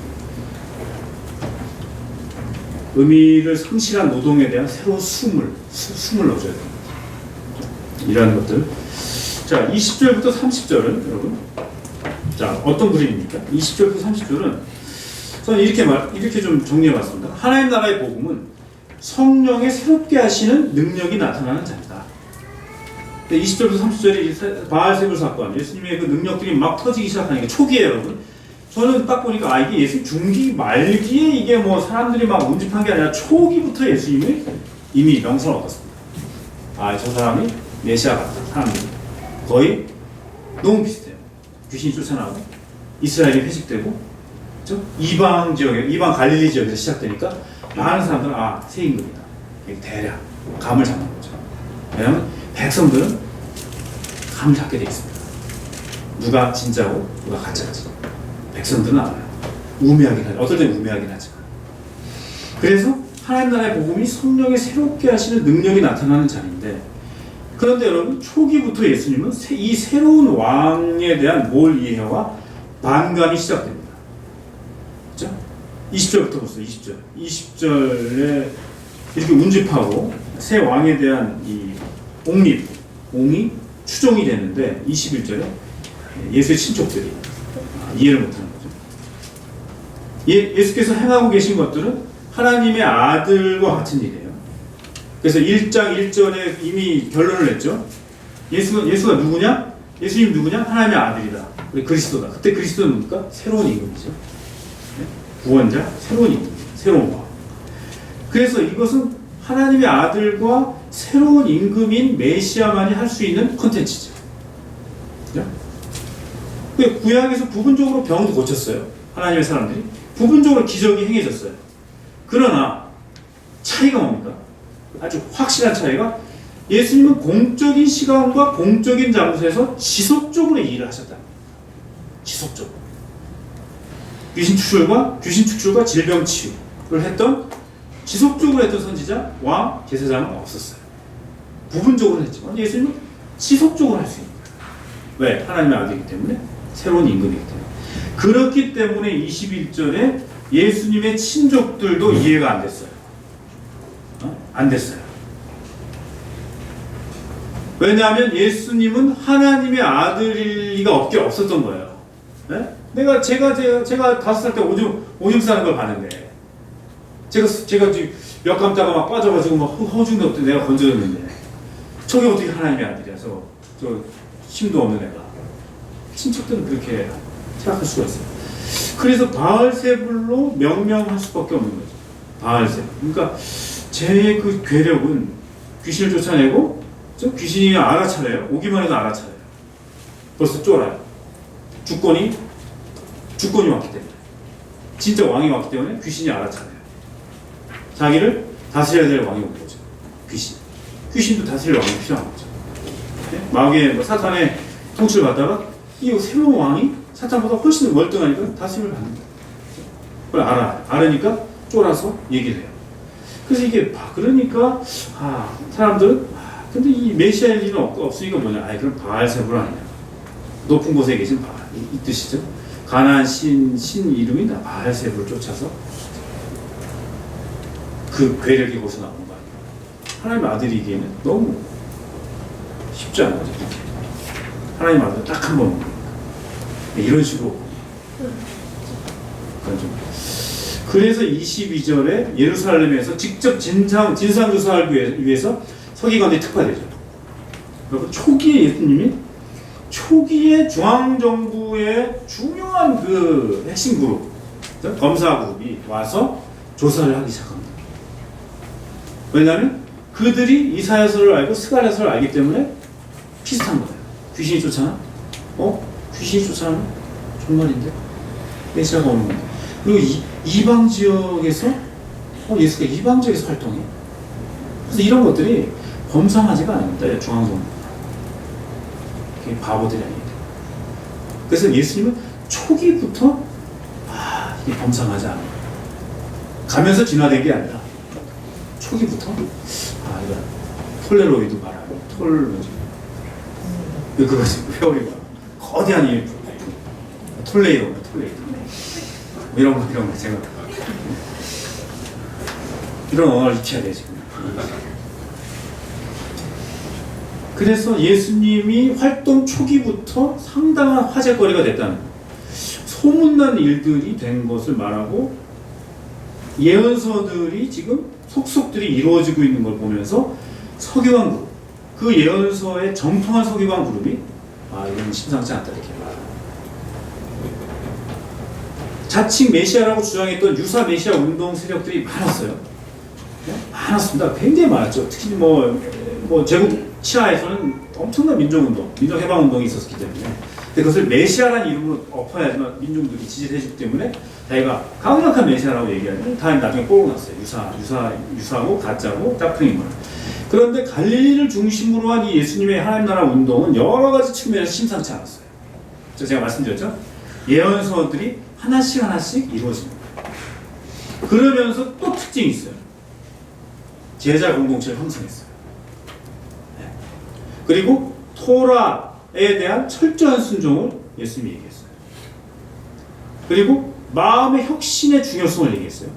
의미를 상실한 노동에 대한 새로운 숨을 넣어줘야 됩니다. 이러한 것들. 자, 20절부터 30절은 여러분, 자, 어떤 그림입니까? 20절부터 30절은 저는 이렇게 좀 정리해봤습니다. 하나님 나라의 복음은 성령의 새롭게 하시는 능력이 나타나는 자리다. 20절부터 30절이 바알세불 사건, 예수님의 그 능력들이 막 터지기 시작하니까 초기에 여러분, 저는 딱 보니까 이게 예수 중기 말기에 이게 뭐 사람들이 막 운집한 게 아니라 초기부터 예수님이 이미 명성을 얻었습니다. 저 사람이 메시아 같다. 사람들이 거의 너무 비슷해요. 귀신이 쫓아나고 이스라엘이 회식되고, 그렇죠? 이방 갈릴리 지역에서 시작되니까 많은 사람들은 새 임금이다. 대략 감을 잡는 거죠. 왜냐하면 백성들은 감을 잡게 돼 있습니다. 누가 진짜고 누가 가짜인지 백성들은 알아요. 우매하긴 하죠. 어떨 때는 우매하긴 하지만. 그래서 하나님 나라의 복음이 성령의 새롭게 하시는 능력이 나타나는 자리인데, 그런데 여러분 초기부터 예수님은 이 새로운 왕에 대한 몰 이해와 반감이 시작됩니다. 그렇죠? 20절부터 보세요. 20절에 이렇게 운집하고 새 왕에 대한 이 옹이 추종이 되는데 21절에 예수의 친족들이 이해를 못하는 거죠. 예수께서 행하고 계신 것들은 하나님의 아들과 같은 일이에요. 그래서 1장 1절에 이미 결론을 냈죠. 예수가 누구냐? 예수님 누구냐? 하나님의 아들이다. 그리스도다. 그때 그리스도는 뭡니까? 새로운 임금이죠. 구원자, 새로운 임금, 새로운 왕. 그래서 이것은 하나님의 아들과 새로운 임금인 메시아만이 할 수 있는 콘텐츠죠. 그죠? 구약에서 부분적으로 병도 고쳤어요. 하나님의 사람들이. 부분적으로 기적이 행해졌어요. 그러나 차이가 뭡니까? 아주 확실한 차이가, 예수님은 공적인 시간과 공적인 장소에서 지속적으로 일을 하셨다. 지속적으로. 귀신 축출과 질병 치유를 했던, 지속적으로 했던 선지자, 왕, 제사장은 없었어요. 부분적으로 했지만 예수님은 지속적으로 할 수 있는 거예요. 왜? 하나님의 아들이기 때문에, 새로운 임금이기 때문에. 그렇기 때문에 21절에 예수님의 친족들도 이해가 안 됐어요. 안 됐어요. 왜냐하면 예수님은 하나님의 아들일 리가 없었던 거예요. 네? 제가 5살 때 오줌 싸는 걸 봤는데, 제가 지금 몇 감자가 막 빠져가지고 막 허중도 없대 내가 건져줬는데, 저게 어떻게 하나님의 아들이야? 저 힘도 없는 애가. 친척들은 그렇게 생각할 수가 있어요. 그래서 바알세불로 명명할 수밖에 없는 거죠. 바알세불. 그러니까 제 그 괴력은 귀신을 쫓아내고, 귀신이 알아차려요. 오기만 해도 알아차려요. 벌써 쫄아요. 주권이 왔기 때문에, 진짜 왕이 왔기 때문에 귀신이 알아차려요. 자기를 다스려야 될 왕이 온 거죠. 귀신도 다스릴 왕이 필요한 거죠. 네? 마귀의 사탄의 통치를 받다가 이 새로운 왕이 사탄보다 훨씬 월등하니까 다스림을 받는 거예요. 그걸 알으니까 쫄아서 얘기를 해요. 그래서 이게 그러니까 사람들은 근데 이 메시아의 일은 없으니까 뭐냐? 그럼 바알세불 아니냐? 높은 곳에 계신 바알, 이 뜻이죠. 가나안 신 이름이 바알세불을 쫓아서 그 괴력이 거기서 나오는 거 아니에요? 하나님 아들이기에는 너무 쉽지 않은 거죠. 하나님 아들 딱 한 번 이런 식으로. 그래서 22절에 예루살렘에서 직접 진상조사하기 위해서 서기관들이 특파되죠. 그리고 초기에 예수님이 초기에 중앙정부의 중요한 그 핵심 그룹, 검사 그룹이 와서 조사를 하기 시작합니다. 왜냐하면 그들이 이사야서를 알고 스가랴서를 알기 때문에 비슷한 거예요. 귀신이 쫓아나? 귀신이 쫓아나면 정말인데? 메시아가 오는 건데. 그리고 이방 지역에서 예수가 이방 지역에서 활동해. 그래서 이런 것들이 범상하지가 않습니다. 중앙정부. 바보들이 아니에요. 그래서 예수님은 초기부터 이게 범상하지 않아. 가면서 진화된 게 아니라 초기부터 이거 톨레로이드 말하고 그것이 회오리가 거대한 이 톨레이드. 뭐 이런 거 제가 이런 언어를 익혀야 돼 지금. 그래서 예수님이 활동 초기부터 상당한 화제거리가 됐다는 거예요. 소문난 일들이 된 것을 말하고 예언서들이 지금 속속들이 이루어지고 있는 걸 보면서 서기관 그룹, 그 예언서에 정통한 서기관 그룹이 이건 심상치 않다 이렇게 말합니다. 자칭 메시아라고 주장했던 유사 메시아 운동 세력들이 많았어요. 많았습니다. 굉장히 많았죠. 특히 제국 치하에서는 엄청난 민족운동, 민족해방운동이 있었기 때문에 그것을 메시아라는 이름으로 엎어야지만 민중들이 지지를 해주기 때문에 자기가 강력한 메시아라고 얘기하면 다 나중에 꼬고 났어요. 유사고 가짜고 짝퉁인 거예요. 그런데 갈릴리를 중심으로 한 이 예수님의 하나님 나라 운동은 여러 가지 측면에서 심상치 않았어요. 제가 말씀드렸죠? 예언서들이 하나씩 이루어집니다. 그러면서 또 특징이 있어요. 제자 공동체를 형성했어요. 그리고 토라에 대한 철저한 순종을 예수님이 얘기했어요. 그리고 마음의 혁신의 중요성을 얘기했어요.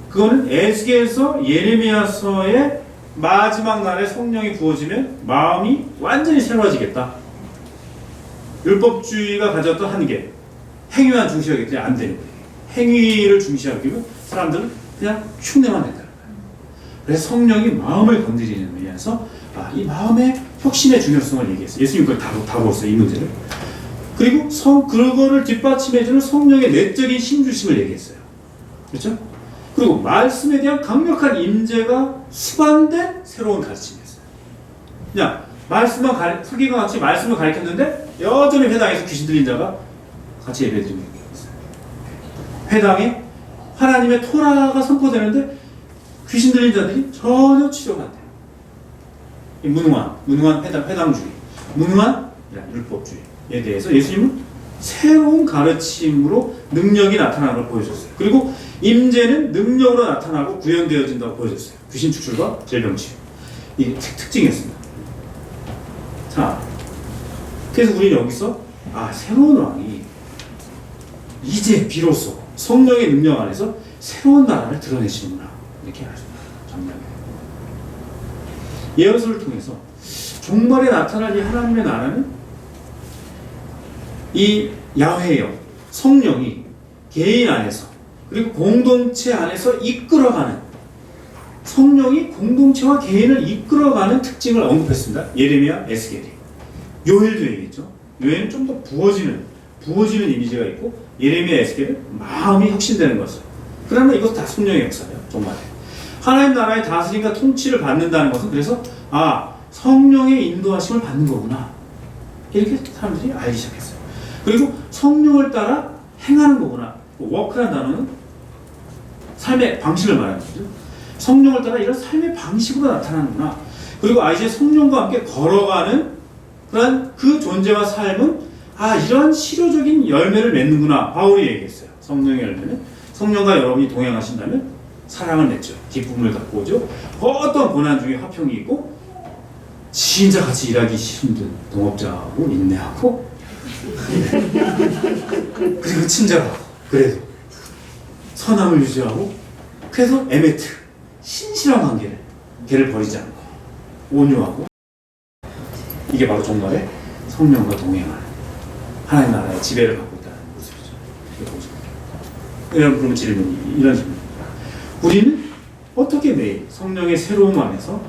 그거는 에스겔서 예레미야서의 마지막 날에 성령이 부어지면 마음이 완전히 새로워지겠다. 율법주의가 가졌던 한계, 행위만 중시하기 때문에 안 되는 거예요. 행위를 중시하기면 사람들은 그냥 흉내만 낸다는 거예요. 그래서 성령이 마음을 건드리는 의미에서 이 마음의 혁신의 중요성을 얘기했어요. 예수님 그걸 다 보았어요, 이 문제를. 그리고 그거를 뒷받침해주는 성령의 내적인 힘주심을 얘기했어요. 그렇죠? 그리고 말씀에 대한 강력한 임재가 수반된 새로운 가르침이었어요. 그냥 서기관 같이 말씀을 가르쳤는데 여전히 회당에서 귀신 들린 자가 같이 예배드리는 게 있어요. 회당에 하나님의 토라가 선포되는데 귀신 들린 자들이 전혀 치료가 안 돼요. 무능한 회당주의, 무능한 율법주의에 대해서 예수님은 새로운 가르침으로 능력이 나타나는 걸 보여줬어요. 그리고 임재는 능력으로 나타나고 구현되어진다고 보여줬어요. 귀신 축출과 질병치유. 이게 특징이었습니다. 자, 그래서 우리는 여기서 새로운 왕이 이제 비로소 성령의 능력 안에서 새로운 나라를 드러내시는구나 이렇게 알았습니다. 정말 예언서를 통해서 종말에 나타날 이 하나님의 나라는 이 야훼여 성령이 개인 안에서 그리고 공동체 안에서 이끌어가는, 성령이 공동체와 개인을 이끌어가는 특징을 언급했습니다. 예레미야, 에스겔이. 요엘도 얘기했죠. 요엘은 좀 더 부어지는 이미지가 있고, 예레미야, 에스겔은 마음이 혁신되는 것을. 그러나 이것도 다 성령의 역사예요. 정말 하나님 나라의 다스림과 통치를 받는다는 것은 그래서 성령의 인도하심을 받는 거구나 이렇게 사람들이 알기 시작했어요. 그리고 성령을 따라 행하는 거구나. 워크라는 단어는 삶의 방식을 말하는 거죠. 성령을 따라 이런 삶의 방식으로 나타나는구나. 그리고 이제 성령과 함께 걸어가는 그런 그 존재와 삶은 이런 실효적인 열매를 맺는구나. 바울이 얘기했어요. 성령의 열매는 성령과 여러분이 동행하신다면 사랑을 맺죠. 기쁨을 갖고 오죠. 어떤 고난 중에 화평이 있고, 진짜 같이 일하기 힘든 동업자하고 인내하고 그리고 친절하고 그래도 선함을 유지하고, 그래서 에메트 신실한 관계를 걔를 버리지 않고 온유하고, 이게 바로 정말에 성령과 동행하는 하나님 나라의 지배를 받고 있다는 모습이죠. 이런 질문이 이런 질문. 우리는 어떻게 매일 성령의 새로움 안에서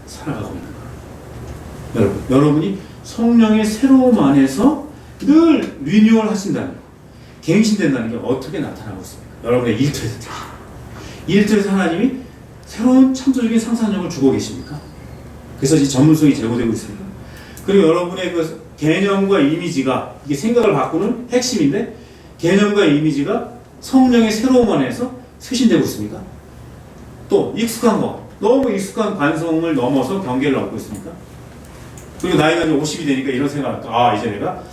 살아가고 있는가? 여러분이 성령의 새로움 안에서 늘 리뉴얼 하신다는 거, 갱신된다는 게 어떻게 나타나고 있습니까? 여러분의 일터에서 일터에서 하나님이 새로운 창조적인 상상력을 주고 계십니까? 그래서 이 전문성이 제고되고 있습니다. 그리고 여러분의 그 개념과 이미지가, 이게 생각을 바꾸는 핵심인데, 개념과 이미지가 성령의 새로움 안에서 쇄신되고 있습니까? 또 익숙한 거, 너무 익숙한 관성을 넘어서 경계를 얻고 있습니까? 그리고 나이가 이제 50이 되니까 이런 생각을 할까? 이제 내가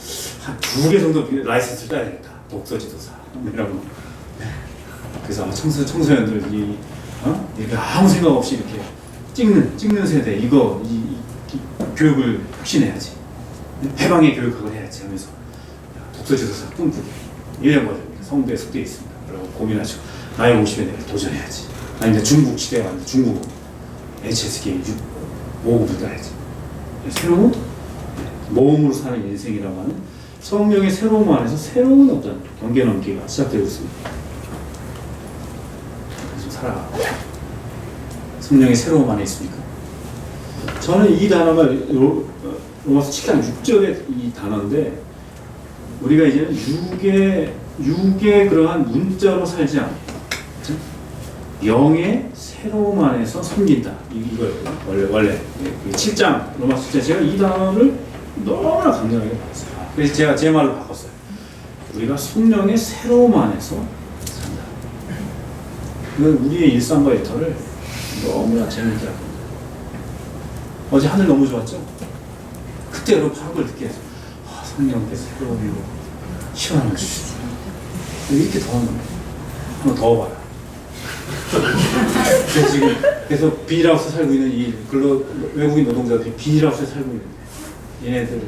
한 2개 정도 라이센스를 따야 되겠다. 독서 지도사 이라고. 그래서 청소년들이 이렇게 아무 생각 없이 이렇게 찍는 세대, 이 교육을 혁신해야지, 해방의 교육학을 해야지 하면서 독서 지도사 꿈꾸게 이런 거죠. 성도에 속되어 있습니다. 여러분 고민하시고 나이 50에 내가 도전해야지. 아니 이제 중국 시대가 왔는데 중국 HSK 5급을 따야지. 새로운 모험으로 사는 인생이라고 하는 성령의 새로움 안에서 새로운 어떤 경계 넘기가 시작되고 있습니다. 좀 살아가고 성령의 새로움 안에 있습니까? 저는 이 단어가 로마서 7장 6절의 이 단어인데 우리가 이제는 육의 그러한 문자로 살지 않고 영의 새로움 안에서 섬긴다. 이거예요. 원래 7장 로마서 7장 제가 이 단어를 너무나 강렬하게 받았어요. 그래서 제가 제 말로 바꿨어요. 우리가 성령의 새로움 안에서 산다. 그 우리의 일상과 일터를 너무나 재밌게 합니다. 어제 하늘 너무 좋았죠? 그때 여러분 바로 그걸 느끼게 해서 성령께서 새로움으로 시원함을 주시죠. 이렇게 더운 거예요. 한번 더워봐요. 그래서 지금 계속 비닐하우스에 살고 있는 이 외국인 노동자들이 비닐하우스에 살고 있는데 얘네들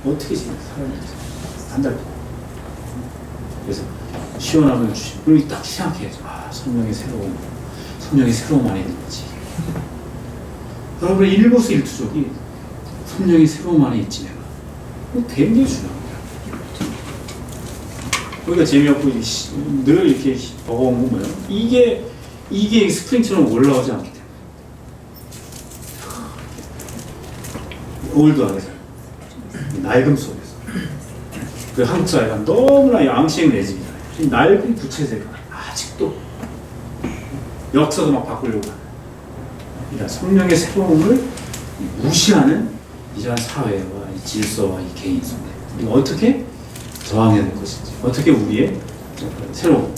어떻게 지금 살았는지 한 달 동안. 그래서 시원함을 주시고 그리고 딱 생각해야죠. 성령의 새로움 안에 있는 거지. 여러분의 일거수일투족이 성령의 새로움 안에 있지 내가. 굉장히 중요합니다. 우리가 재미없고 늘 이렇게 버거운 건 뭐예요? 이게 스프링처럼 올라오지 않기 때문에. 올드하게서 낡음 속에서 그 한국 사회가 너무나 양식 내집이잖아요. 낡은 부채세가 아직도 역사도 막 바꾸려고 하는 그러니까 성령의 새로움을 무시하는 이러한 사회와 이 질서와 이 개인 속에 우리가 어떻게 저항해야 될 것인지 어떻게 우리의 새로운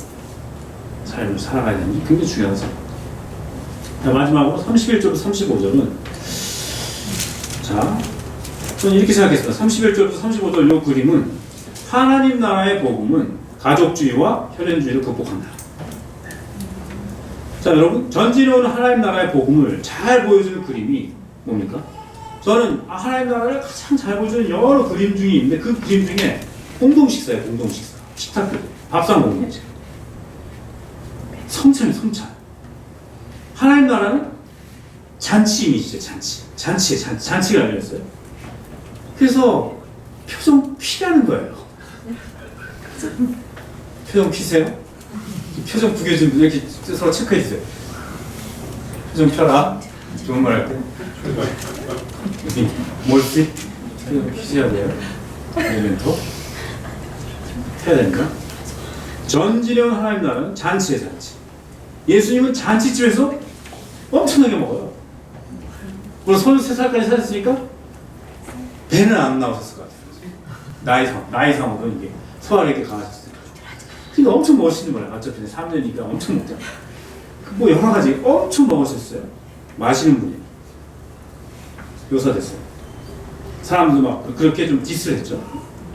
삶을 살아가야 되는지 굉장히 중요한 사항입니다. 마지막으로 31절부터 35절은 자 저는 이렇게 생각했습니다. 31절부터 35절 이 그림은 하나님 나라의 복음은 가족주의와 혈연주의를 극복한다. 자 여러분 전지로운 하나님 나라의 복음을 잘 보여주는 그림이 뭡니까? 저는 하나님 나라를 가장 잘 보여주는 여러 그림 중에 있는데 그 그림 중에 공동식사예요. 공동식사. 식탁교 밥상 공동체. 성찬이에요. 성찬. 하나님 나라는 잔치 이미지죠. 잔치가 열렸어요. 그래서 표정 피라는 거예요. 표정 피세요? 표정 구겨진 분 이렇게 서로 체크해 주세요. 표정 펴라. 좋은 말 할 때. 뭘지? 표정 피셔야 돼요. 엘리멘토. 해야 됩니다. 전지령 하나님 나라는 잔치의 잔치. 예수님은 잔치집에서 엄청나게 먹어요. 물론 33살까지 사셨으니까 배는 안 나오셨을 것 같아요. 나이상으로 이게 소화를 이렇게 강하셨어요. 근데 엄청 멋있는 거예요. 어차피 3년이니까 엄청 먹잖아요. 뭐 여러 가지 엄청 먹으셨어요. 마시는 분이 묘사됐어요. 사람도 막 그렇게 좀 디스를 했죠.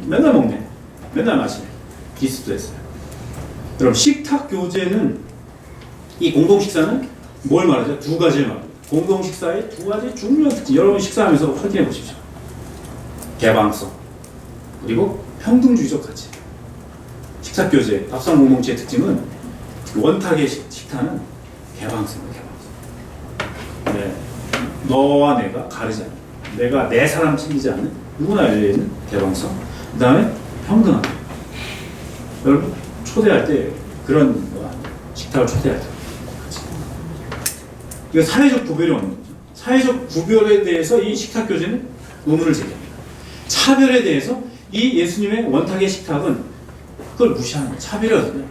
맨날 먹네. 맨날 마시네. 디스도 했어요. 여러분 식탁 교제는 이 공동식사는 뭘 말하죠? 두 가지를 말합니다. 공동식사의 두 가지 중요한 특징. 여러분 식사하면서 확인해 보십시오. 개방성 그리고 평등주의적 가치. 식탁 교제, 밥상 공동체의 특징은 원탁의 식탁은 개방성이에요. 개방성. 네. 너와 내가 가르지 않는, 내가 내 사람 챙기지 않는 누구나 열려있는 개방성. 그 다음에 평등함. 여러분 초대할 때 그런 식탁을 초대할 때 이거 사회적 구별이 없는 거죠. 사회적 구별에 대해서 이 식탁 교제는 의문을 제기합니다. 차별에 대해서 이 예수님의 원탁의 식탁은 그걸 무시하는 거예요. 차별이거든요.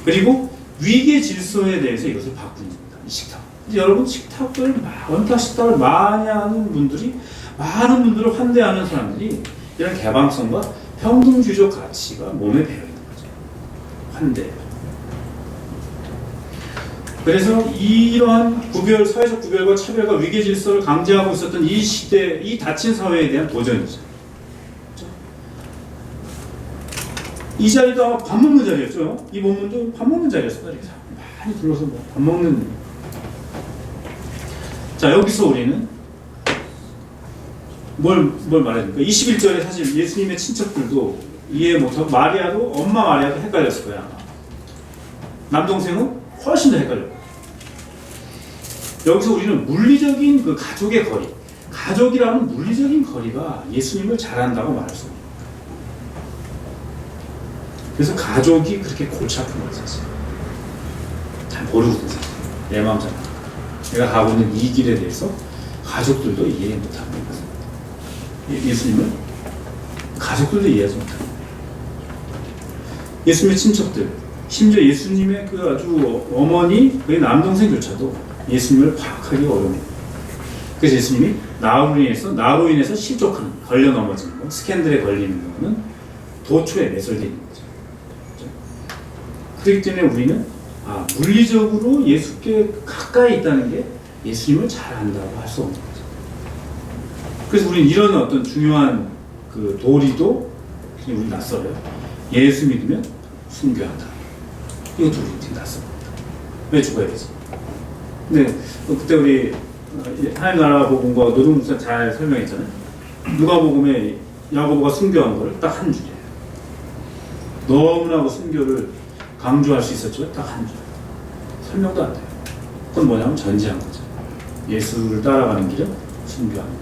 그리고 위계 질서에 대해서 이것을 바꾸는 겁니다. 이 식탁. 여러분 원탁 식탁을 많이 하는 분들이 많은 분들을 환대하는 사람들이 이런 개방성과 평등주의적 가치가 몸에 배어 있는 거죠. 환대. 그래서 이러한 사회적 구별과 차별과 위계 질서를 강제하고 있었던 이 시대, 이 닫힌 사회에 대한 도전이죠. 이 자리도 아마 밥 먹는 자리였죠. 이 본문도 밥 먹는 자리였습니다. 이렇게 많이 불러서 밥 먹는. 자, 여기서 우리는 뭘 말해야 됩니까? 21절에 사실 예수님의 친척들도 이해 못하고 마리아도 엄마 마리아도 헷갈렸을 거야. 아마. 남동생은 훨씬 더 헷갈렸고. 여기서 우리는 물리적인 그 가족의 거리, 가족이라는 물리적인 거리가 예수님을 잘한다고 말할 수 없습니다. 그래서 가족이 그렇게 골치 아픈 거지. 잘 모르거든. 내 마음 잘. 내가 가고 있는 이 길에 대해서 가족들도 이해 못하는 거예요. 예수님을 가족들도 이해하지 못하는 거예요. 예수님의 친척들, 심지어 예수님의 그 아주 어머니, 그의 남동생조차도 예수님을 파악하기가 어려워요. 그래서 예수님이 나로 인해서 실족하는, 걸려 넘어지는 거, 스캔들에 걸리는 거는 도초에 매설되어 있는 거죠. 그렇죠? 그렇기 때문에 우리는 물리적으로 예수께 가까이 있다는 게 예수님을 잘 안다고 할 수 없는 거죠. 그래서 우리는 이런 어떤 중요한 그 도리도 우리 낯설어요. 예수 믿으면 순교한다. 이것도 우리 되게 낯섭니다. 왜 죽어야 되지? 근데 그때 우리 하나님 나라 복음과 노동자 잘 설명했잖아요. 누가복음에 야고보가 순교한 거를 딱 한 줄이에요. 너무나 그 순교를 강조할 수 있었죠. 딱 한 줄. 설명도 안 돼요. 그건 뭐냐면 전제한 거죠. 예수를 따라가는 길은 순교하는 거.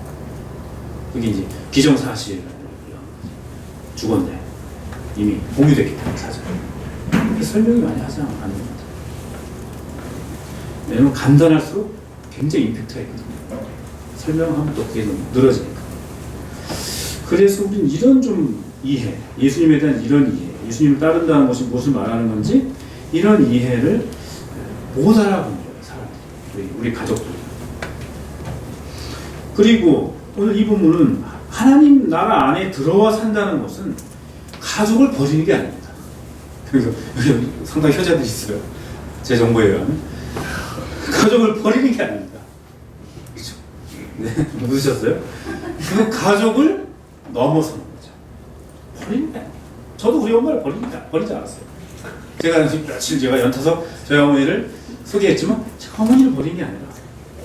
그게 이제 기정사실. 죽었네. 이미 공유됐기 때문에 사실. 설명이 많이 하지 않는 것 같아요. 왜냐면 간단할수록 굉장히 임팩트가 있거든요. 설명하면 또 그게 좀 늘어지니까. 그래서 우리는 이런 좀 이해, 예수님에 대한 이런 이해, 예수님을 따른다는 것이 무엇을 말하는 건지 이런 이해를 못 알아보는 거예요, 사람들이. 우리 가족들. 그리고 오늘 이 부분은 하나님 나라 안에 들어와 산다는 것은 가족을 버리는 게 아닙니다. 그래서 상당히 효자들이 있어요. 제 정보에 의하면. 가족을 버리는 게 아닙니다. 그렇죠? 네, 웃으셨어요? 그 가족을 넘어서는 거죠. 버리는 게 아닙니다. 저도 우리 엄마를 버리지 않았어요. 제가 며칠 제가 연타서 저희 어머니를 소개했지만 제가 어머니를 버린 게 아니라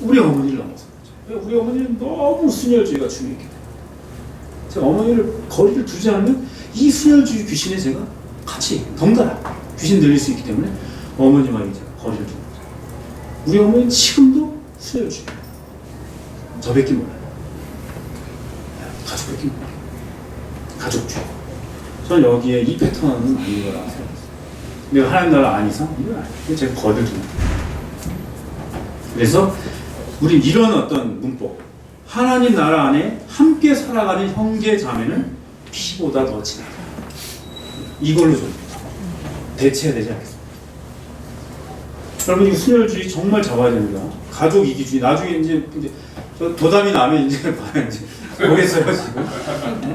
우리 어머니를 넘어선 거죠. 우리 어머니는 너무 순혈주의가 중요했기 때문에 제가 어머니를 거리를 두지 않으면 이 순혈주의 귀신에 제가 같이 덩달아 귀신 들릴 수 있기 때문에 어머니와 제가 거리를 두고 우리 어머니는 지금도 순혈주의. 저밖에 몰라요. 가족밖에 몰라요. 가족주의. 저는 여기에 이 패턴은 아닌 거라고 생각했어요. 내가 하나님 나라 안 이상? 이건 아니에요. 제가 거리를 두는 거예요. 그래서 우리 이런 어떤 문법, 하나님 나라 안에 함께 살아가는 형제 자매는 피보다 더 친하다. 이걸로 좀 대체해야 되지 않겠습니까? 여러분, 이 순혈주의 정말 잡아야 됩니다. 가족 이기주의. 나중에 이제 도담이 나면 이제 봐야 이제 보겠어요, 지금.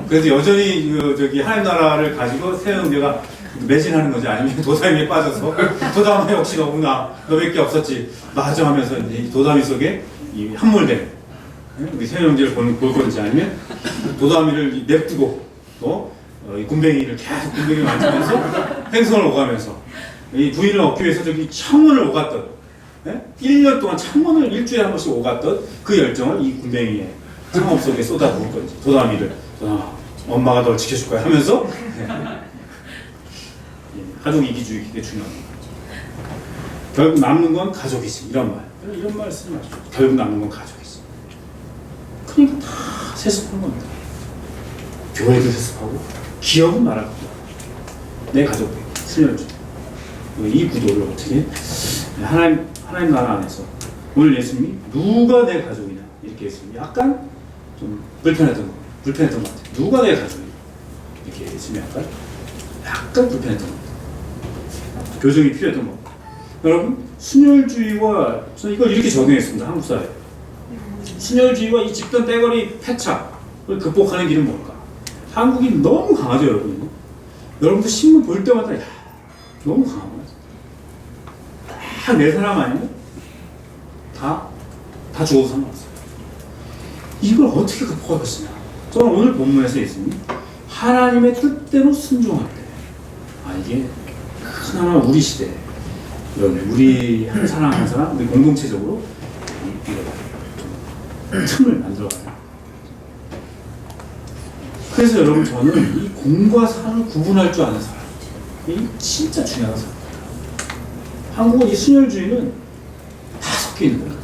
그래서 여전히 저기 하나님 나라를 가지고 새 형제가 매진하는 거지. 아니면 도담이에 빠져서 도담아 역시 너무나 너밖에 없었지. 맞아 하면서 이제 도담이 속에 이 함몰된 우리 새 형제를 볼 건지 아니면 도담이를 냅두고 또 군뱅이를 계속 군뱅이를 만지면서 행성을 오가면서 이 부인을 얻기 위해서 저기 창문을 오갔던 1년 동안 창문을 일주일에 한 번씩 오갔던 그 열정을 이 군뱅이의 창업 속에 쏟아부을 건지 도담이를 엄마가 널 지켜줄 거야 하면서 가족 이기주의 되게 중요합니다. 결국 남는 건 가족이지. 이런 말 쓰지 마시죠. 결국 남는 건 가족이지. 그러니까 다 세습한 겁니다. 교회도 세습하고 기업은 말할 거야. 내 가족 순혈주의. 이 구도를 어떻게 하나님 나라 안에서 오늘 예수님이 누가 내 가족이냐 이렇게 했습니다. 약간 좀 불편했던 것 같아요. 누가 내 가족이냐 이렇게 예수님이 약간 불편했던 것 같아요. 교정이 필요했던 것 같아요. 여러분 순혈주의와 저는 이걸 이렇게 적용했습니다. 한국 사회 순혈주의와 이 집단 떼거리 패착을 극복하는 길은 뭘까? 한국이 너무 강하죠, 여러분. 여러분들 신문 볼 때마다 너무 강한 거예요. 다 내 사람 아니면 다 죽어도 상관없어요. 이걸 어떻게 극복할 것이냐? 저는 오늘 본문에서 예수님이 하나님의 뜻대로 순종할 때, 이게 그나마 우리 시대, 우리 한 사람 한 사람, 우리 공동체적으로 틈을 만들어가요. 그래서 여러분 저는 이 공과 사를 구분할 줄 아는 사람이 진짜 중요하다고 생각합니다. 한국은 이 순혈주의는 다 섞여 있는 거예요.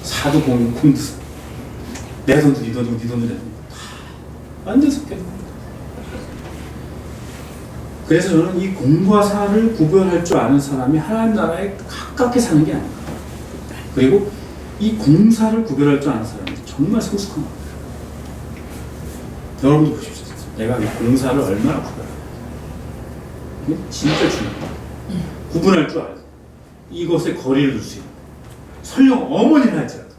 사도 공도 사. 내 돈도 네 돈도 네 돈도 내 돈도 다 완전 섞여 있는 거예요. 그래서 저는 이 공과 사를 구별할 줄 아는 사람이 하나님 나라에 가깝게 사는 게 아닌가. 그리고 이 공사를 구별할 줄 아는 사람이 정말 성숙한 겁니다. 여러분도 보십시오. 내가 이 공사를 얼마나 구별하는가. 이게 진짜 중요합니다. 구분할 줄 알고 이것에 거리를 둘 수 있는, 설령 어머니를 할지라도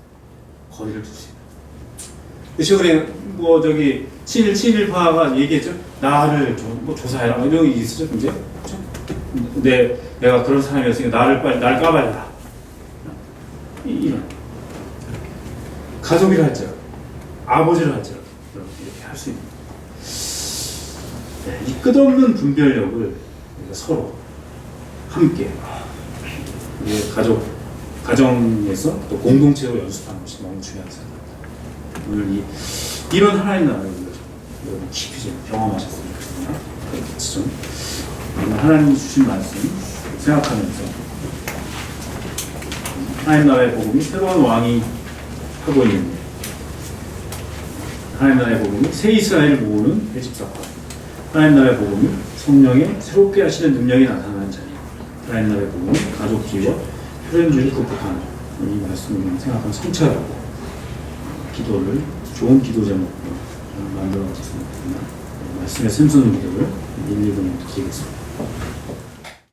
거리를 둘 수 있는. 최근에 뭐 저기 친일파가 얘기했죠. 나를 뭐 조사해라 이런 게 있었죠. 이제 내가 그런 사람이었으니까 나를 까발려라. 이런 가족이라 할지라도 아버지를 할지라도 이렇게 할 수 있는. 네, 이 끝없는 분별력을 우리가 서로 함께 우리 가정에서 또 공동체로 연습하는 것이 너무 중요하다고 생각합니다. 오늘 이런 하나님 나라를 여러분 깊이 좀 경험하셨으면 좋겠습니다. 같이 좀 하나님 주신 말씀 생각하면서 하나님 나라의 복음이 새로운 왕이 하고 있는 하나님 나라의 복음이 새 이스라엘을 모으는 회집사건, 하나님 나라의 복음이 성령의 새롭게 하시는 능력이 나타나는 자리, 하나님 나라의 복음이 가족주의와 혈연주의를 극복하는 이 말씀을 생각하면 성찰하고 기도를 좋은 기도 제목으로 만들어 보겠습니다. 말씀의 샘솟는 기도를 1, 2분 드리겠습니다.